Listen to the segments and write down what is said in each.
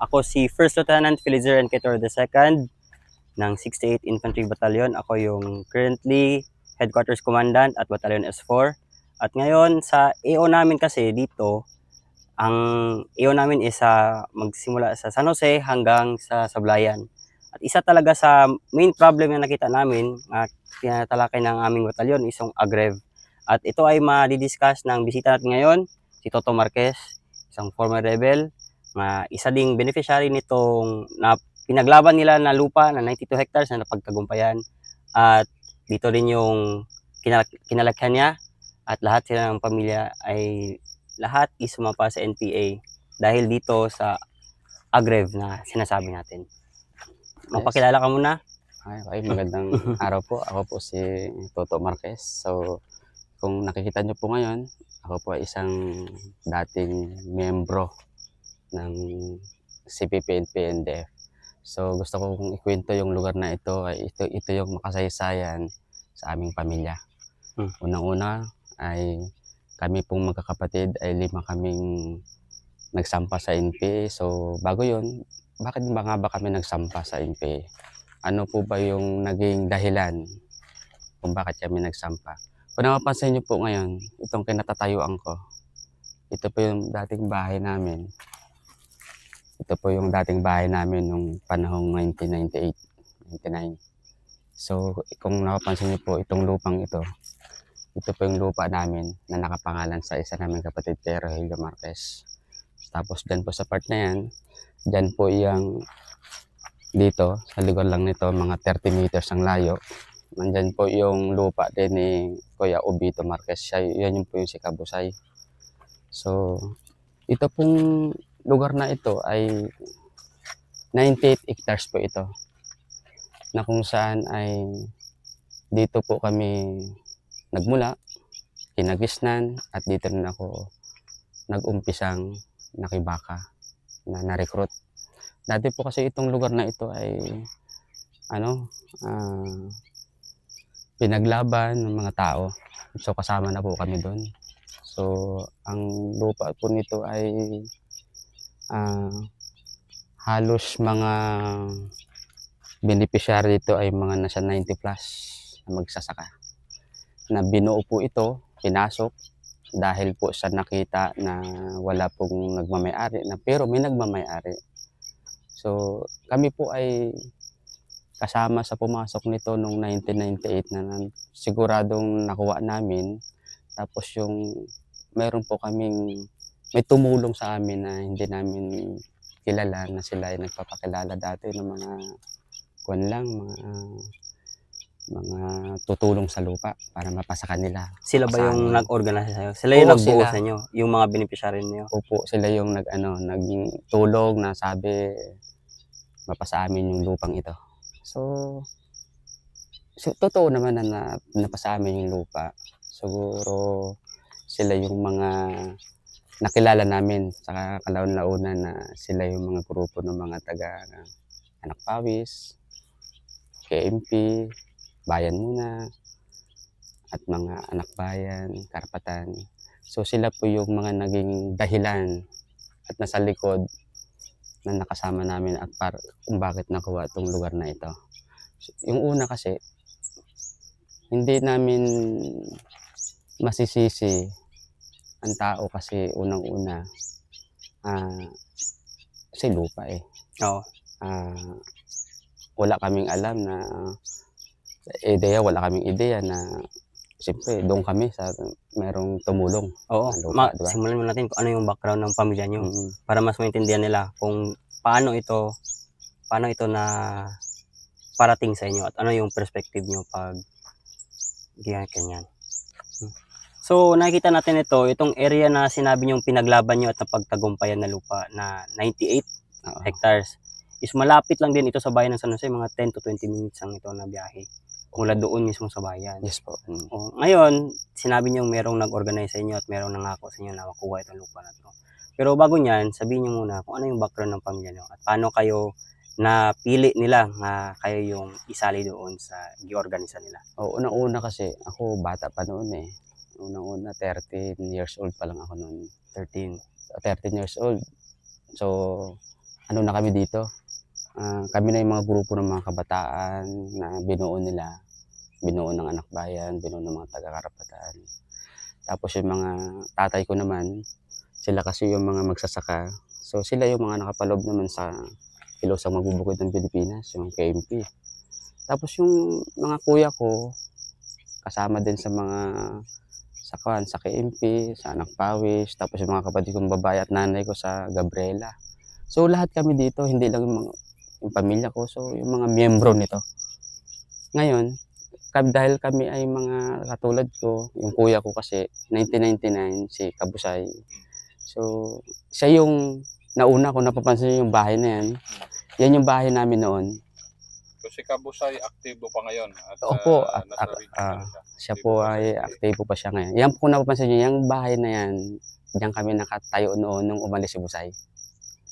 Ako si First Lieutenant Felizer Enquetor II ng 68 Infantry Battalion. Ako yung currently Headquarters Commandant at Battalion S4. At ngayon sa AO namin kasi dito, ang AO namin is magsimula sa San Jose hanggang sa Sablayan. At isa talaga sa main problem na nakita namin at tinatalakay ng aming batalyon is yung agrev. At ito ay ma-discuss ng bisita natin ngayon, si Toto Marquez, isang former rebel, na isa ding beneficiary nitong na pinaglaban nila na lupa na 92 hectares na napagtagumpayan. At dito rin yung kinalakhan niya at lahat sila ng pamilya ay lahat is sumapa sa NPA dahil dito sa agrev na sinasabi natin. Magpakilala ka muna. Okay, magandang araw po. Ako po si Toto Marquez. So, kung nakikita nyo po ngayon, ako po ay isang dating miyembro ng CPP-NP-NDF. So, gusto ko kong ikwento yung lugar na ito. Ito yung makasaysayan sa aming pamilya. Unang-una ay kami pong magkakapatid ay 5 kaming nagsampa sa NPA. So, bago yun, bakit ba kami nagsampa sa NPA? Ano po ba yung naging dahilan kung bakit kami nagsampa? Kung napapansin nyo po ngayon, itong kinatatayuan ko, ito po yung dating bahay namin. Ito po yung dating bahay namin nung panahong 1998, 99. So, kung napapansin nyo po, itong lupang ito po yung lupa namin na nakapangalan sa isa naming kapatid kay Rogelio Marquez. Tapos dyan po sa part na yan, dyan po yung dito, sa lugar lang nito, mga 30 meters ang layo. Nandyan po yung lupa din ni Kuya Obito Marquez. Yan yung po yung si Kabusay. So, ito pong lugar na ito ay 98 hectares po ito. Na kung saan ay dito po kami nagmula, kinagisnan, at dito rin ako nag-umpisang nakibaka na na-recruit. Dati po kasi itong lugar na ito ay pinaglaban ng mga tao. So kasama na po kami doon. So ang lupa po nito ay halos mga beneficiary dito ay mga nasa 90 plus na magsasaka. Na binuo po ito, pinasok dahil po sa nakita na wala pong nagmamay-ari na pero may nagmamay-ari. So kami po ay kasama sa pumasok nito noong 1998 na siguradong nakuha namin. Tapos yung meron po kaming may tumulong sa amin na hindi namin kilala na sila ay nagpapakilala dati ng mga mga tutulong sa lupa para mapasa kanila. Sila ba yung nag-organize sa'yo? Sila yung nagbuo sa inyo? Yung mga beneficiary niyo? Opo, sila yung nagtulong na sabi mapasa amin yung lupang ito. So totoo naman na napasa amin yung lupa. Siguro sila yung mga nakilala namin sa kalaon-launa na sila yung mga grupo ng mga taga Anak Pawis, KMP, Bayan Muna, at mga Anak Bayan, Karapatan. So sila po yung mga naging dahilan at nasa likod na nakasama namin at kung bakit nakuha itong lugar na ito. Yung una kasi, hindi namin masisisi ang tao kasi unang-una kasi lupa eh. Oo. Wala kaming alam na wala kaming ideya na siyempre doon kami sa merong tumulong. Oo, lupa, diba? simulan mo natin kung ano yung background ng pamilya nyo para mas maintindihan nila kung paano ito na parating sa inyo at ano yung perspective nyo pag ganyan. So nakikita natin itong area na sinabi nyo pinaglaban nyo at napagtagumpayan na lupa na 98 hectares is malapit lang din ito sa bayan ng San Jose, mga 10 to 20 minutes ang ito na biyahe mula doon mismo sa bayan. Yes po. Ngayon, sinabi nyo merong nag-organize sa inyo at merong nangako sa inyo na makuha itong lupa na ito. Pero bago nyan, sabihin nyo muna kung ano yung background ng pamilya nyo at paano kayo napili nila na kayo yung isali doon sa giorganisa nila. Unang-una kasi ako bata pa noon eh. Unang-una 13 years old pa lang ako noon. 13 years old. So ano na kami dito. Kami na yung mga grupo ng mga kabataan na binuo nila. Binuo ng anak bayan, binuo ng mga taga-karapatan. Tapos yung mga tatay ko naman, sila kasi yung mga magsasaka. So sila yung mga nakapaloob naman sa Kilosang Magbubukid ng Pilipinas, yung KMP. Tapos yung mga kuya ko, kasama din sa mga sa KMP, sa Anak Pawis, tapos yung mga kapatid kong babae at nanay ko sa Gabriela. So lahat kami dito, hindi lang yung pamilya ko, so yung mga miyembro nito. Ngayon, dahil kami ay mga katulad ko, yung kuya ko kasi 1999 si Kabusay. So siya yung nauna ko napapansin yung bahay na yan. Yan yung bahay namin noon. So si Kabusay aktibo pa ngayon at Opo, nasa regional siya Aktibo po pa ay siya. aktibo pa siya ngayon. Yan po napapansin nyo, yung bahay na yan, diyan kami nakatayo noon nung umalis si Busay.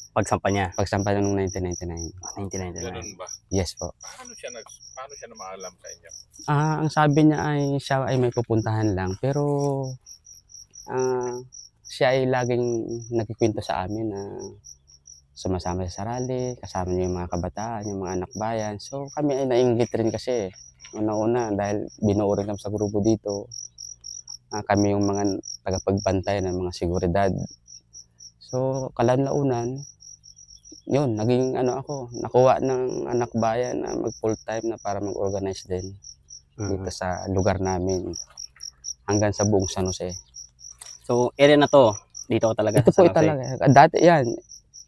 Pagsampa niya, Pagsampa noong 1999. 1999. Ganun ba? Yes po. Paano siya namaalam sa inyo? Ang sabi niya ay siya ay may pupuntahan lang, pero siya ay laging nagkikwento sa amin na sumasama sa rally, kasama niya yung mga kabataan, yung mga anak bayan. So kami ay nainggit rin kasi una-una dahil binuo rin kami sa grupo dito. Kami yung mga tagapagbantay ng mga seguridad. So kalanlaunan, yun, naging ako, nakuha ng anak bayan na mag full time na para mag-organize din dito sa lugar namin hanggang sa buong San Jose. So, area na to, dito ko talaga Ito sa po San Jose. talaga. Dati yan,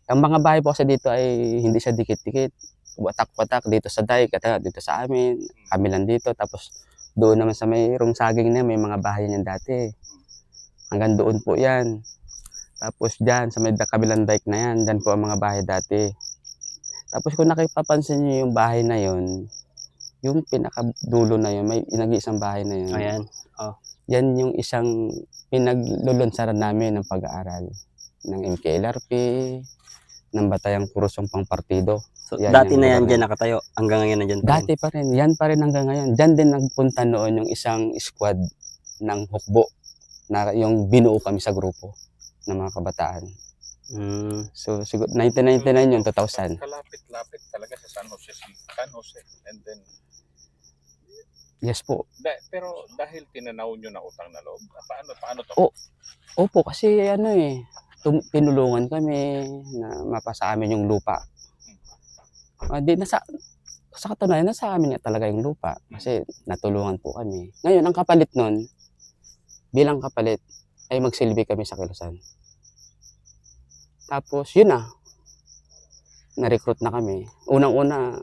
ang mga bahay po kasi dito ay hindi siya dikit-dikit. Watak-watak dito sa dike, dito sa amin, kami lang dito. Tapos doon naman sa mayroong saging na may mga bahay niyan dati. Hanggang doon po yan. Tapos dyan, sa may kabilang dike na yan, dyan po ang mga bahay dati. Tapos kung nakipapansin niyo yung bahay na yon, yung pinakadulo na yun, may nag-iisang bahay na yun. Ayan. Yan yung isang pinaglulunsaran namin ng pag-aaral ng MKLRP, ng Batayang Kurusong Pangpartido. So, Yan dati yung na yan lugar dyan nakatayo. Hanggang ngayon na dyan pa rin. Dati pa rin, yan pa rin hanggang ngayon. Diyan din nagpunta noon yung isang squad ng hukbo na yung binuo kami sa grupo ng mga kabataan. So siguro 1999 yun, 2000. Kalapit-lapit talaga sa San Jose. And then, Yes po. pero dahil tinanaw nyo na utang na loob, paano to? Opo, kasi tinulungan kami na mapasa amin yung lupa. Sa katunayan, nasa amin nga talaga yung lupa kasi natulungan po kami. Ngayon, ang kapalit nun, bilang kapalit, ay magsilbi kami sa Kilusan. Tapos, yun na-recruit na kami. Unang-una,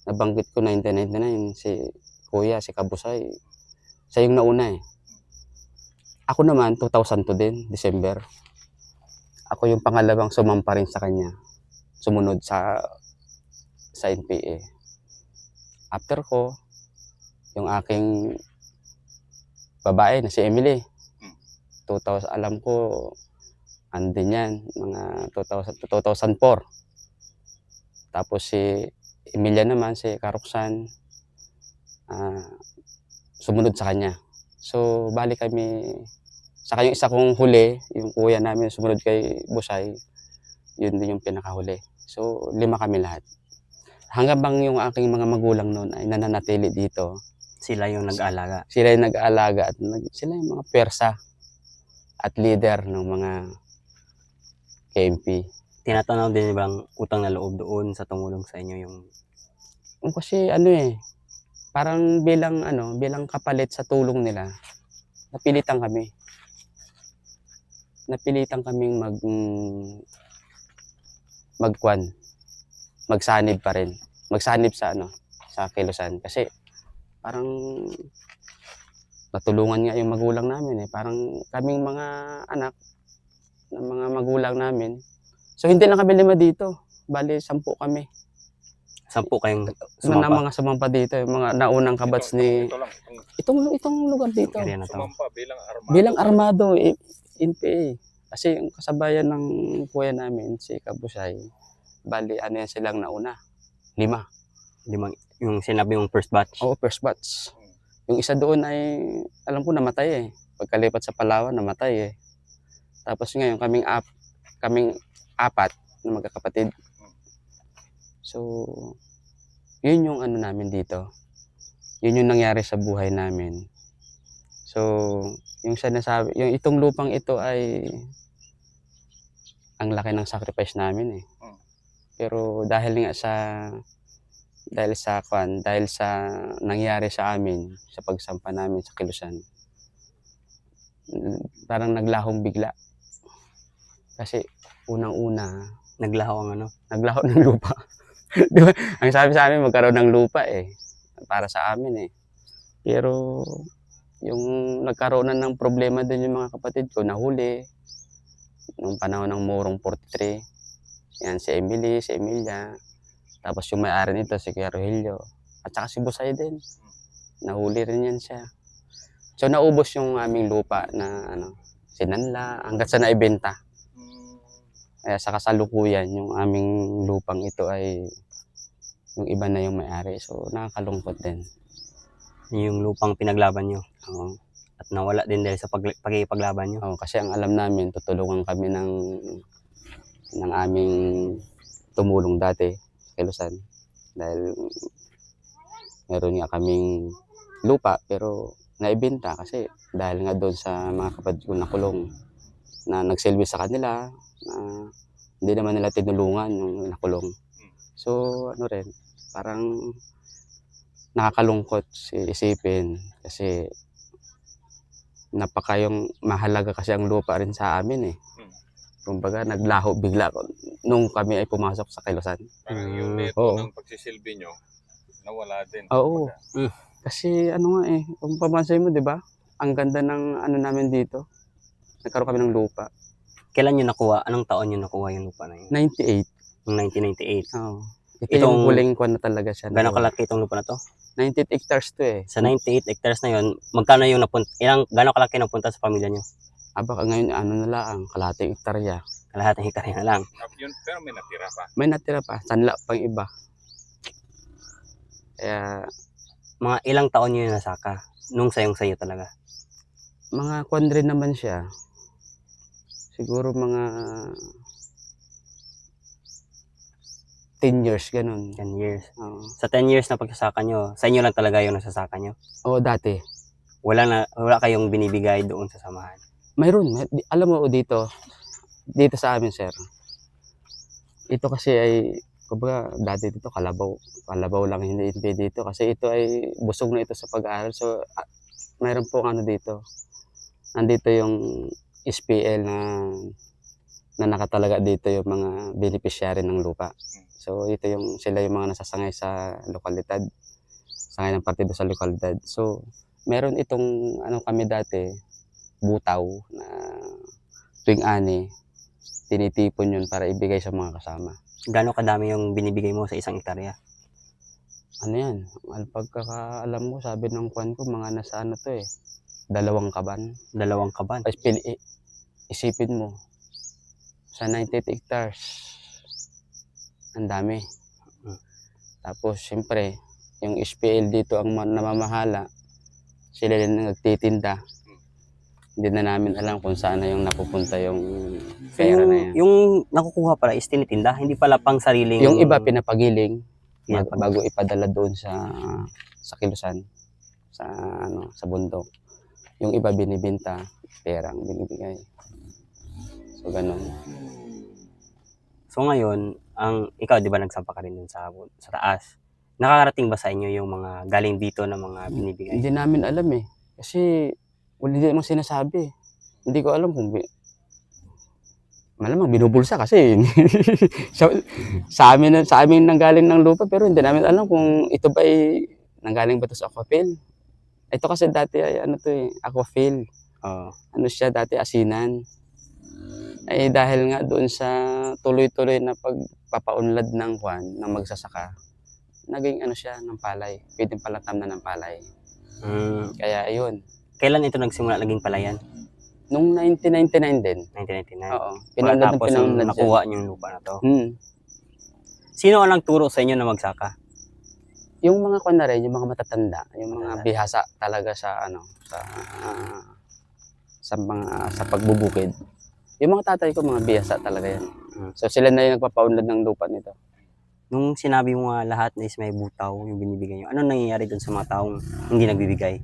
nabanggit ko 1999, si Kuya, si Kabusay, siya yung nauna eh. Ako naman, 2002 din, December. Ako yung pangalawang sumampa rin sa kanya. Sumunod sa NPA. After ko, yung aking babae na si Emily. 2000, alam ko, andin yan, mga 2004. Tapos si Emilia naman, si Karuksan, sumunod sa kanya. So, balik kami, saka yung isa kong huli, yung kuya namin sumunod kay Busay, yun din yung pinakahuli. So, 5 kami lahat. Hanggang bang yung aking mga magulang noon ay nananatili dito. Sila yung nag-aalaga. Sila yung nag-aalaga at sila yung mga persa at leader ng mga KMP. Tinatanaw din bang utang na loob doon sa tumulong sa inyo yung... Kasi parang bilang kapalit sa tulong nila, napilitan kami. Napilitan kaming magsanib pa rin. Magsanib sa Kilusan kasi parang natulungan nga yung magulang namin eh. Parang kaming mga anak ng mga magulang namin. So hindi lang kami 5 dito. Bali 10 kami. 10 kayong Na sumampa. mga sumampa dito, yung mga naunang kabats ni itong lugar dito. Area na to. Sumampa bilang Bilang armado NPA. Kasi yung kasabayan ng kuya namin, si Kabusay, bali yan silang nauna. 5. Yung sinabi yung first batch. Oo, first batch. Yung isa doon ay, alam ko, namatay eh. Pagkalipat sa Palawan, namatay eh. Tapos ngayon, kaming 4 na magkakapatid, So, yun yung ano namin dito. Yun yung nangyari sa buhay namin. So, yung itong lupang ito ay ang laki ng sacrifice namin eh. Pero dahil sa nangyari sa amin, sa pagsampa namin sa Kilusan, parang naglahong bigla. Kasi unang-una, Naglaho ang ano. naglaho ng lupa. Di ba? Ang sabi sa amin, magkaroon ng lupa eh. Para sa amin eh. Pero yung nagkaroon na ng problema din yung mga kapatid ko, nahuli. Nung panahon ng Morong 43. Yan, si Emily, si Emilia. Tapos yung may-ari nito, si Kuya Rogelio. At saka si Busay din. Nahuli rin yan siya. So naubos yung aming lupa na sinanla hanggat sa naibenta. Kaya sa kasalukuyan, yung aming lupang ito ay yung iba na yung may-ari. So nakakalungkot din. Yung lupang pinaglaban nyo. Oo. At nawala din dahil sa pagkikipaglaban nyo. Oo, kasi ang alam namin, tutulungan kami ng aming tumulong dati sa Kilusan. Dahil meron nga kaming lupa pero naibenta kasi dahil nga doon sa mga kapatid ko na kulong na nagsilbi sa kanila na hindi naman nila tinulungan yung nakulong. So rin, parang nakakalungkot isipin kasi yung mahalaga kasi ang lupa rin sa amin eh. Kumbaga naglaho bigla nung kami ay pumasok sa Kilusan. Parang yung neto Oo. ng pagsisilbi nyo, nawala din. Oo. Kumbaga. Kasi kung pamansin mo, 'di ba? Ang ganda ng namin dito. Nagkaroon kami ng lupa. Kailan nyo nakuha? Anong taon nyo nakuha yung lupa na yun? 98. Noong 1998. Oo. Ito yung huling kuwan na talaga siya. Gano'ng kalaki itong lupa na to? 98 hectares to eh. Sa 98 hectares na yun, magkano yung gano'ng kalaki napunta sa pamilya nyo? Ngayon na lang, kalahating hektarya. Kalahating hektarya na lang. Pero may natira pa. May natira pa, sanla pang iba. Kaya Mga ilang taon nyo yung nasaka? Nung sayong-sayo talaga? mga kuwan rin naman siya. Siguro mga 10 years, ganun. 10 years. Oo. Sa 10 years na pagsasaka nyo, sa inyo lang talaga yung nasasaka nyo? Oo, dati. Wala kayong binibigay doon sa samahan? Mayroon. Alam mo dito sa amin, sir. Ito kasi ay, kumbaga, dati dito kalabaw lang hindi dito kasi ito ay busog na ito sa pag-aaral. So, mayroon po dito. Nandito yung SPL na nakatalaga dito yung mga beneficiary ng lupa. So, sila yung mga nasasangay sa lokalidad. Sangay ng partido sa lokalidad. So, meron itong kami dati, butaw na tuwing ani, tinitipon yun para ibigay sa mga kasama. Gano'ng kadami yung binibigay mo sa isang hektarya? Ano yan? Ang pagkakaalam ko, sabi ng kwan ko, mga nasa 2 kaban. 2 kaban? Isipin mo, sa 98 hectares, ang dami. Tapos, siyempre, yung SPL dito ang namamahala, sila din nagtitinda. Hindi na namin alam kung saan na yung napupunta yung pera na yan. Yung nakukuha pala is tinitinda, hindi pala pang sariling... Yung iba pinapagiling Pinapag- bago ipadala doon sa Kilusan, sa bundok. Yung iba binibenta, perang binibigay. So ganun. So ngayon, ikaw di ba nagsampa ka rin dun sa taas? Nakakarating ba sa inyo yung mga galing dito na mga binibigay? Hindi namin alam eh. Kasi wala din namang sinasabi. Hindi ko alam kung malamang binubulsa kasi sa amin nanggaling ng lupa pero hindi namin alam kung ito ba ay nanggaling ba ito sa Aquafil. Ito kasi dati ay Aquafil. Ano siya dati, asinan. Ay dahil nga doon sa tuloy-tuloy na pagpapaunlad ng magsasaka, naging siya ng palay. Pwedeng palatam na ng palay. Kaya ayun. Kailan ito nagsimula naging palayan? Nung 1999 din. 1999? Oo. Tapos nakuha niyo yung lupa na to. Sino ang nagturo sa inyo na magsaka? Yung mga yung mga matatanda, yung mga bihasa talaga sa sa pagbubukid. Yung mga tatay ko, mga bihasa talaga yan. So sila na yung nagpapaunlad ng lupa nito. Nung sinabi mo nga lahat na is may butaw yung binibigay nyo, ano nangyayari dun sa mga taong hindi nagbibigay?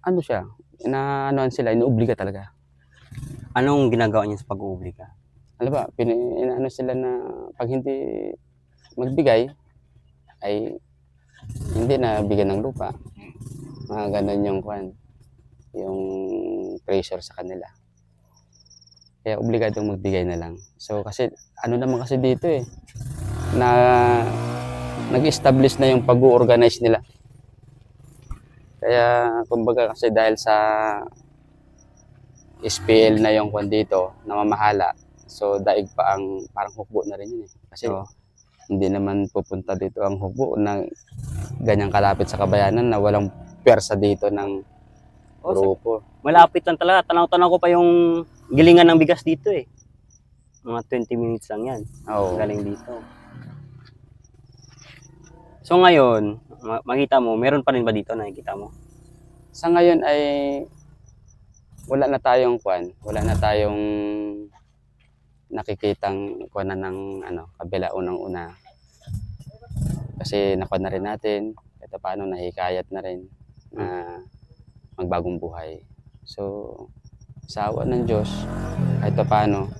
Ano siya, inaanoan sila, inuobliga talaga. Anong ginagawa niyo sa pag-uubliga? Alam ba, inaano sila na pag hindi magbigay, ay hindi na bigyan ng lupa. Mga ganun yung yung pressure sa kanila. Kaya obligadong magbigay na lang. So kasi ano naman kasi dito na nag-establish na yung pag-organize nila. Kaya kumbaga kasi dahil sa SPL na yung dito, namamahala. So daig pa ang parang hukbo na rin yun eh. Kasi hindi naman pupunta dito ang hukbo na ganyang kalapit sa kabayanan na walang pwersa dito ng grupo. Malapit lang talaga. Tanaw-tanaw ko pa yung gilingan ng bigas dito eh. Mga 20 minutes lang yan. Oo. Galing dito. So ngayon, makita mo, meron pa rin ba dito nakikita mo? Sa ngayon ay wala na tayong nakikitang na ng kabila unang-una. Kasi nakuha na rin natin, kahit paano nahikayat na rin na magbagong buhay. So, sa awa ng Diyos, kahit paano,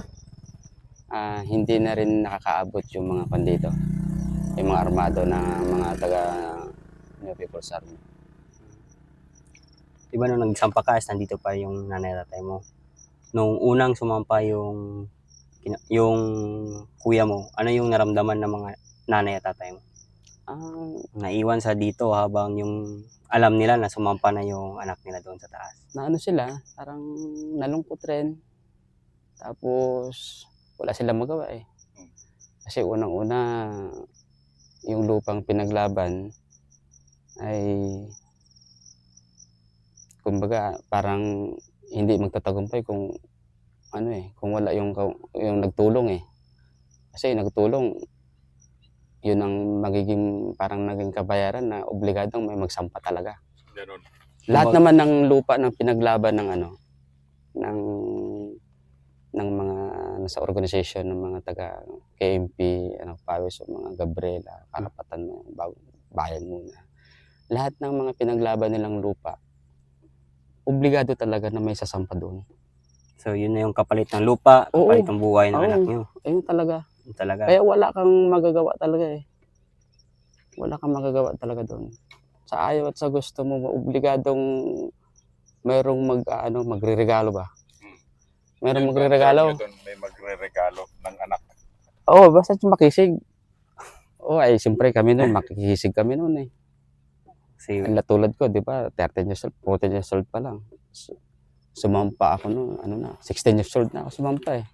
hindi na rin nakakaabot yung mga dito. Yung mga armado na mga taga New People's Army. Diba nung nagsampa ka, nandito pa yung nanay at tatay mo? Nung unang sumampa yung kuya mo, ano yung naramdaman ng mga nanay at tatay mo? Naiwan sa dito habang yung alam nila na sumampa na yung anak nila doon sa taas. Na sila, parang nalungkot rin. Tapos, wala silang magawa eh. Kasi unang-una, yung lupang pinaglaban ay kumbaga parang hindi magtatagumpay kung kung wala yung nagtulong eh. Kasi nagtulong, yun ang parang naging kabayaran na obligadong may magsampa talaga. Ganun. Lahat naman ng lupa ng pinaglaban ng ng mga nasa organization ng mga taga KMP, Pawis o mga Gabriela, Karapatan mo, Bayan muna. Lahat ng mga pinaglaban nilang lupa, obligado talaga na may sasampa doon. So yun na yung kapalit ng lupa, kapalit ng buhay ng anak nyo. Ayun talaga. Yun talaga. Kaya wala kang magagawa talaga eh. Wala kang magagawa talaga doon. Sa ayaw at sa gusto mo, obligadong mayroong magre-regalo ba? Mayroong magre-regalo. May magre-regalo ng anak. Oo, basta makisig. Ay siyempre kami noon, makikisig kami noon eh. Tulad ko, di ba, 13 years old, 14 years old pa lang. Sumampa ako noon, 16 years old na ako sumampa eh.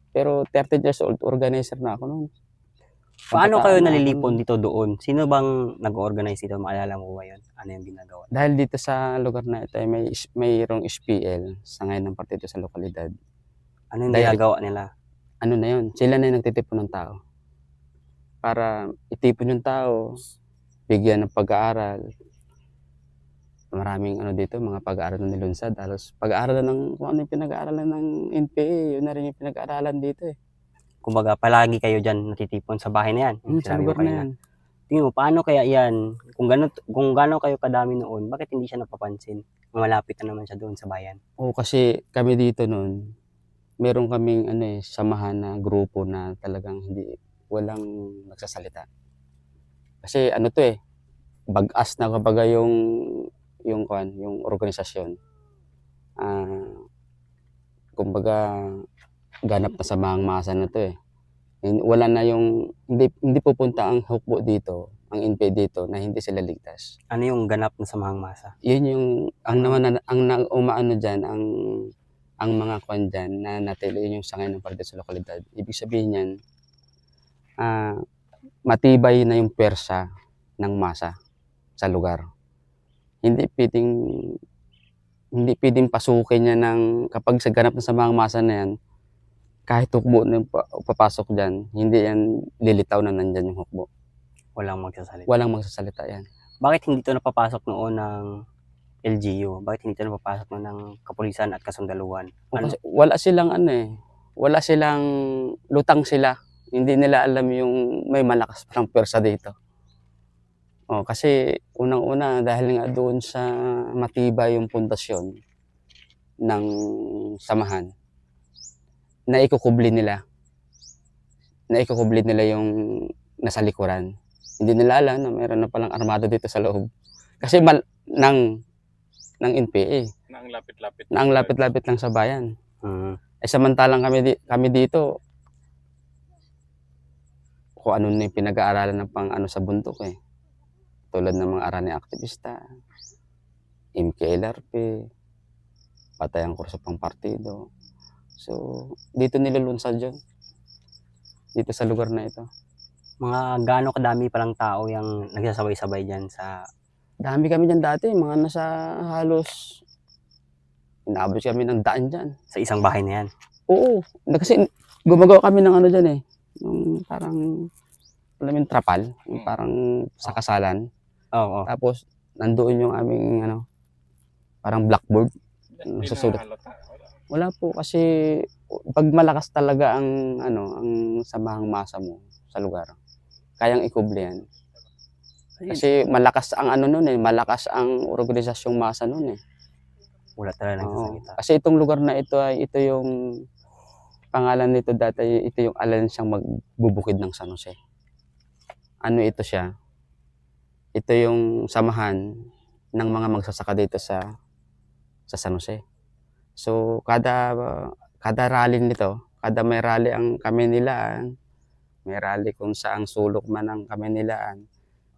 Pero 13 years old, organizer na ako noon. Paano kayo nalilipon dito doon? Sino bang nag-organize dito? Maalala mo ba yun? Ano yung ginagawa? Dahil dito sa lugar na ito, mayroong SPL sa ngayon ng partido sa lokalidad. Ano yung ginagawa nila? Ano na yun? Sila na yung nagtitipon ng tao. Para itipon yung tao, bigyan ng pag-aaral. Maraming dito, mga pag-aaral na nilunsad. Halos pag-aaralan ng kung ano yung pinag-aaralan ng NPA, yun na rin yung pinag-aaralan dito eh. Kumbaga, palagi kayo dyan natitipon sa bahay na yan. Sa lugar na yan. Tingin mo, paano kaya yan? Kung gano'n kayo kadami noon, bakit hindi siya napapansin? Malapit na naman siya doon sa bayan. Kasi kami dito noon, meron kaming samahan na grupo na talagang walang nagsasalita. Kasi bagas na kapag yung organisasyon. Kumbaga ganap na sa mga masa na to eh. Wala na hindi pupunta ang hukbo dito, ang NPA dito na hindi sila ligtas. Ano yung ganap na samahang masa? Yun yung umaano diyan ang mga diyan na natili yung sangay ng partido sa lokalidad. Ibig sabihin niyan, matibay na yung pwersa ng masa sa lugar. Hindi pwedeng pasukin niya kapag sa ganap na sa mga masa na yan, kahit hukbo na papasok dyan, hindi yan lilitaw na nandyan yung hukbo. Walang magsasalita. Walang magsasalita yan. Bakit hindi ito napapasok noon ng LGU? Bakit hindi ito napapasok noon ng kapulisan at kasundaluhan? Kasi wala silang wala silang lutang sila Hindi nila alam yung may malakas palang pwersa dito. Kasi unang-una dahil nga doon sa matibay yung pundasyon ng samahan, naikukubli nila yung nasa likuran. Hindi nila alam na mayroon na palang armado dito sa loob. Kasi ng NPA, Na ang lapit-lapit. na ang lapit-lapit lang sa bayan. Mm. Samantalang kami dito, kung ano na yung pinag-aaralan ng pang ano sa bundok eh. Tulad ng mga arani aktivista, MKLRP, patayang kurso pang partido. So, dito nilulunsad yun. Dito sa lugar na ito. Mga gaano kadami palang tao yung nagsasabay-sabay dyan sa... Dami kami dyan dati, mga nasa halos, inaabot kami ng daan dyan. sa isang bahay na yan. Oo, kasi gumagawa kami ng ano dyan eh. Yung parang, alam mo yung trapal, yung parang sa kasalan. Oo. Tapos, nandoon yung aming ano, parang blackboard. Hindi Susulat. na halata. Wala po kasi pag malakas talaga ang ano, ang samahang masa mo sa lugar, kayang ikubli yan. Kasi malakas ang ano noon eh, malakas ang organisasyong masa noon eh. Wala talaga Oo. nagsasalita. Kasi itong lugar na ito ay ito yung pangalan nito dati, ito yung alansyang magbubukid ng San Jose. Ano ito siya? Ito yung samahan ng mga magsasaka dito sa San Jose. So kada rally nito, kada may rally ang Kamaynilaan, may rally kung saang sulok man ang Kamaynilaan.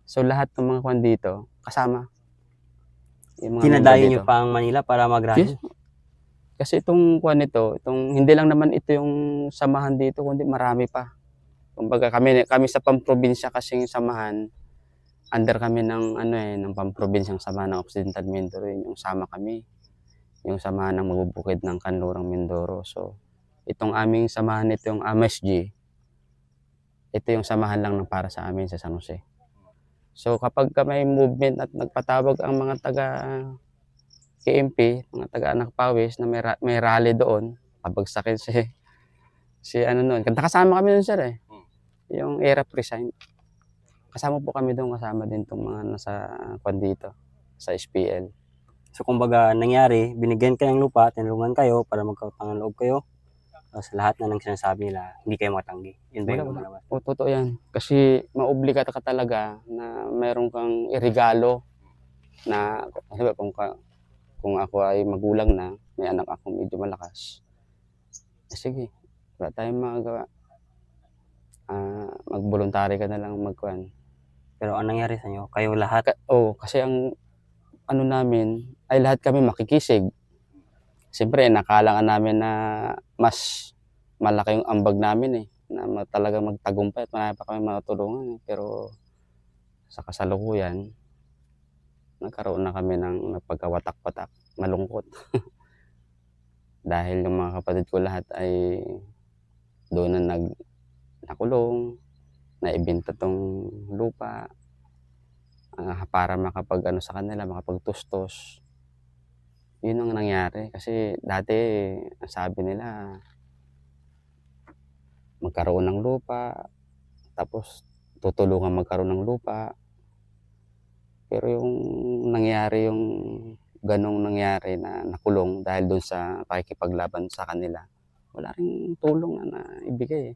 So lahat ng mga kwan dito kasama. Yung mga Dinadayo member nyo dito. pang Manila para mag-rally? Yes. Kasi itong kwan nito, hindi lang naman ito yung samahan dito, kundi marami pa. Kumbaga kami sa pamprobinsya kasing samahan, under kami ng ano eh, ng pamprobinsyang samahan ng Occidental Mindoro, yung sama kami. Yung samahan ng magbubukid ng Kanlurang Mindoro. So, itong aming samahan nito, yung MSG, ito yung samahan lang ng para sa amin sa San Jose. So, kapag may movement at nagpatawag ang mga taga KMP, mga taga Anak Pawis na may rally doon, pabagsakin si ano noon. Kasama kami doon sir eh. Yung era resign. Kasama po kami doon, kasama din itong mga nasa kwan dito, sa SPL. So kumbaga nangyari, binigyan kayo ng lupa, tinulungan kayo para magkautang ng loob kayo. Tapos lahat na ng sinasabi nila, hindi kayo matanggi. Yun ba yung lumalabas? O, totoo yan. Kasi maobliga ka talaga na meron kang irigalo na, sabi, kung ako ay magulang na, may anak ako medyo malakas, sige, wala tayong magagawa. Mag-voluntary ka na lang magkuhan. Pero anong nangyari sa inyo? Kayo lahat? Kasi ang ano namin, ay lahat kami makikisig. Siyempre, nakalangan namin na mas malaki yung ambag namin eh, na talagang magtagumpay at marami pa kami matulungan eh. Pero sa kasalukuyan, nagkaroon na kami ng pagkawatak-watak, malungkot. Dahil yung mga kapatid ko lahat ay doon na nakulong, naibenta tong lupa, para makapag sa kanila, makapagtustos. Yun ang nangyari. Kasi dati, sabi nila, magkaroon ng lupa, tapos tutulungan magkaroon ng lupa. Pero yung nangyari, yung ganong nangyari na nakulong dahil doon sa pakikipaglaban sa kanila, wala ring tulong na ibigay.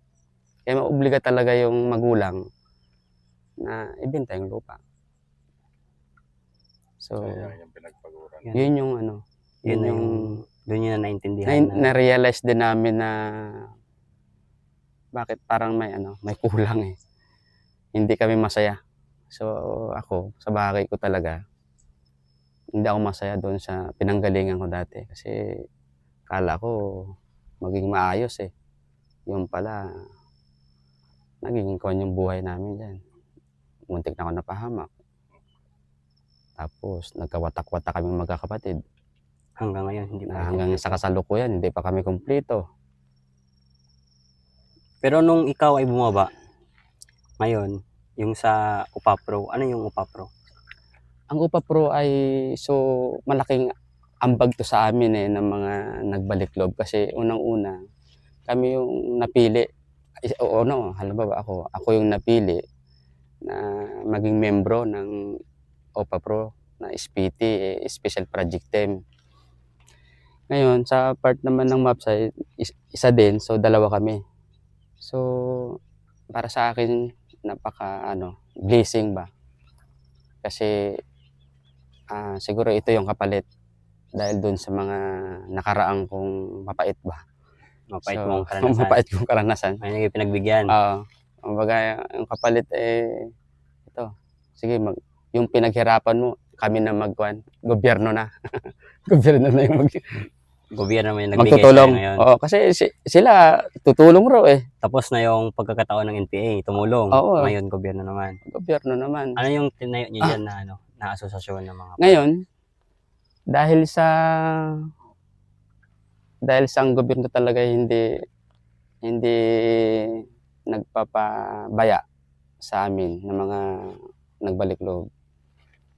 Kaya maobliga talaga yung magulang na ibenta yung lupa. So, Kaya yung pinagpaguran. yun yung ano, Yun na yung, doon yun na naintindihan na. na-realize din namin na bakit parang may kulang eh. Hindi kami masaya. So ako, sa bagay ko talaga, hindi ako masaya doon sa pinanggalingan ko dati. Kasi kala ko maging maayos eh. Yung pala, naging kuwan yung buhay namin dyan. Muntik na ako napahamak. Tapos nagkawatak-watak kami magkakapatid. Hanggang ngayon, hindi pa. Hanggang sa kasalukuyan, hindi pa kami kumpleto. Pero nung ikaw ay bumaba, ngayon, yung sa UPAPRO, ano yung UPAPRO? Ang UPAPRO ay malaking ambag to sa amin eh ng mga nagbalik loob kasi unang-una kami yung napili. oo, no, halimbawa ako yung napili na maging membro ng OPA Pro na SPT, Special Project Team. Ngayon, sa part naman ng MAPSAY, isa din, so dalawa kami. So, para sa akin, blessing ba? Kasi siguro ito yung kapalit dahil doon sa mga nakaraang kong mapait ba. Mapait mong karanasan. Mapait kong karanasan. Ayun yung pinagbigyan. Oo. Kumbaga, yung kapalit ito. Sige, yung pinaghirapan mo, kami na gobyerno na. Gobyerno na yung Gobyerno naman yung nagbigay sa'yo magtutulong. ngayon. Oo, kasi sila tutulong raw eh. Tapos na yung pagkakataon ng NPA, tumulong. Oo. Ngayon, gobyerno naman. Gobyerno naman. Ano yung tinayo niyo dyan na asosasyon ng mga... Ngayon, dahil sa ang gobyerno talaga hindi nagpapabaya sa amin ng mga nagbalik loob.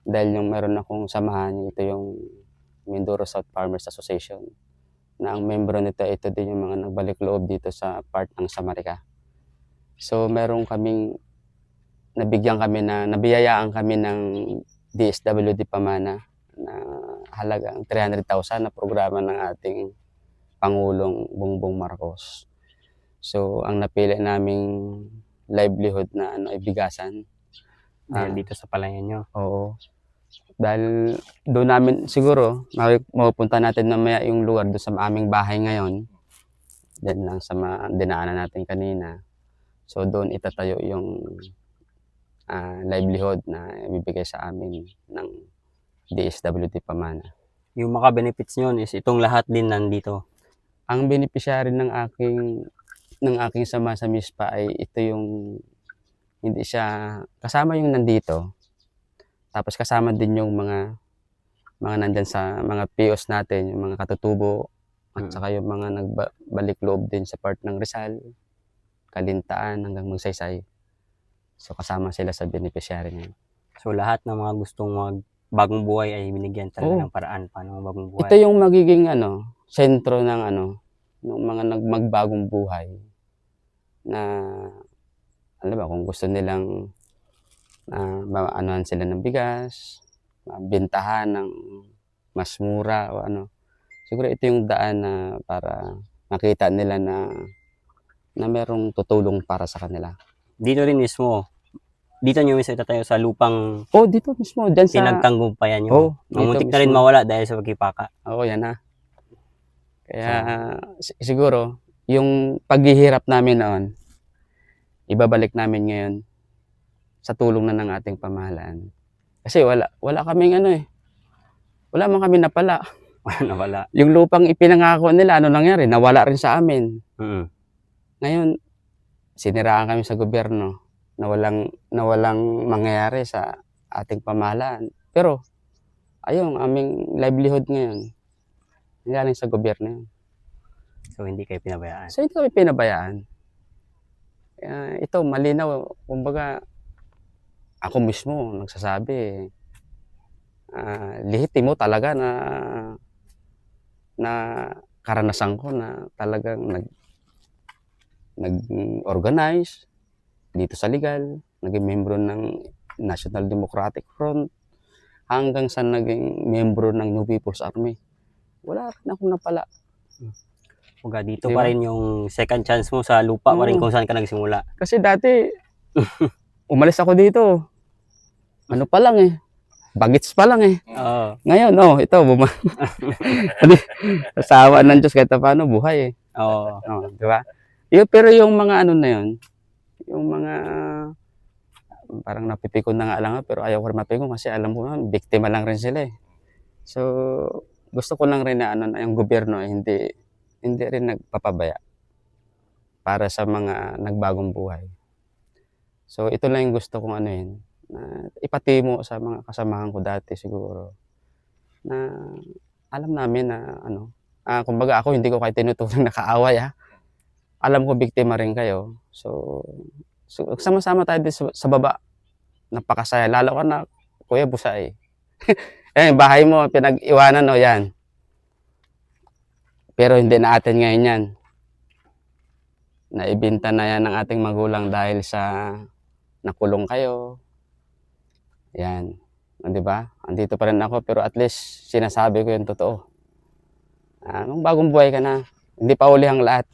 Dahil yung meron akong samahan, ito yung Mindoro South Farmers Association, na ang membro nito, ito din yung mga nagbalik loob dito sa part ng Samarica. So meron kaming nabiyayaan kami ng DSWD Pamana na halagang 300,000 na programa ng ating Pangulong Bongbong Marcos. So ang napili naming livelihood na ibigasan. Dahil dito sa palayan nyo. Oo. Dahil doon namin siguro mapupunta natin mamaya yung lugar doon sa aming bahay ngayon. Diyan lang sa dinaanan natin kanina. So doon itatayo yung livelihood na ibibigay sa amin ng DSWD Pamana. Yung mga benefits nyo is itong lahat din nandito. Ang beneficiary ng aking sama sa MISPA ay ito yung hindi siya kasama yung nandito. Tapos kasama din yung mga nandyan sa mga POs natin, yung mga katutubo at saka yung mga nagbalik loob din sa part ng Rizal, Kalintaan hanggang Magsaysay. So kasama sila sa beneficiary niya. So lahat ng mga gustong magbagong buhay ay binigyan talaga ng paraan paano magbagong buhay. Ito yung magiging sentro ng ng mga magbagong buhay na kung gusto nilang anohan sila ng bigas, bentahan ng mas mura o siguro ito yung daan na para makita nila na merong tutulong para sa kanila. Dito rin mismo, dito nyo mismo itatayo sa lupang dito mismo, dyan sa pinagtanggumpayan nyo. Mamuntik na rin mawala dahil sa pagkipaka. Yan na. Kaya siguro, yung paghihirap namin noon, ibabalik namin ngayon sa tulong na ng ating pamahalaan. Kasi wala kaming wala man kami napala. Nawala. Yung lupang ipinangako nila, nangyari? Nawala rin sa amin. Ngayon, siniraan kami sa gobyerno na walang mangyayari sa ating pamahalaan. Pero, ayun, aming livelihood ngayon, galing sa gobyerno yun. So, hindi kayo pinabayaan? So, hindi kami pinabayaan. Ito, malinaw. Kumbaga, ako mismo nagsasabi, lehitimo talaga na karanasan ko na talagang nag-organize dito sa legal, naging membro ng National Democratic Front, hanggang sa naging membro ng New People's Army. Wala rin akong napala. Kumbaga dito pa rin yung second chance mo sa lupa pa rin kung saan ka nagsimula. Kasi dati, umalis ako dito. Pa lang bagets pa lang Ngayon, ito, asawa ng Diyos kahit paano, buhay di ba? Pero yung mga na yun, yung mga parang napipikon na nga lang pero ayaw ko rin mapikon kasi alam ko biktima lang rin sila So, gusto ko lang rin na yung gobyerno hindi rin nagpapabaya para sa mga nagbagong buhay. So, ito lang yung gusto kong na ipatimo sa mga kasamahan ko dati siguro na alam namin na kumbaga ako hindi ko kayo tinuturing na kaaway alam ko biktima rin kayo so sama-sama tayo sa baba, napakasaya lalo ka na Kuya Busay bahay mo pinag-iwanan yan pero hindi na atin ngayon yan naibenta na yan ng ating magulang dahil sa nakulong kayo. Yan. O, di ba? Andito pa rin ako pero at least sinasabi ko yung totoo. Nung bagong buhay ka na, hindi pa huli ang lahat.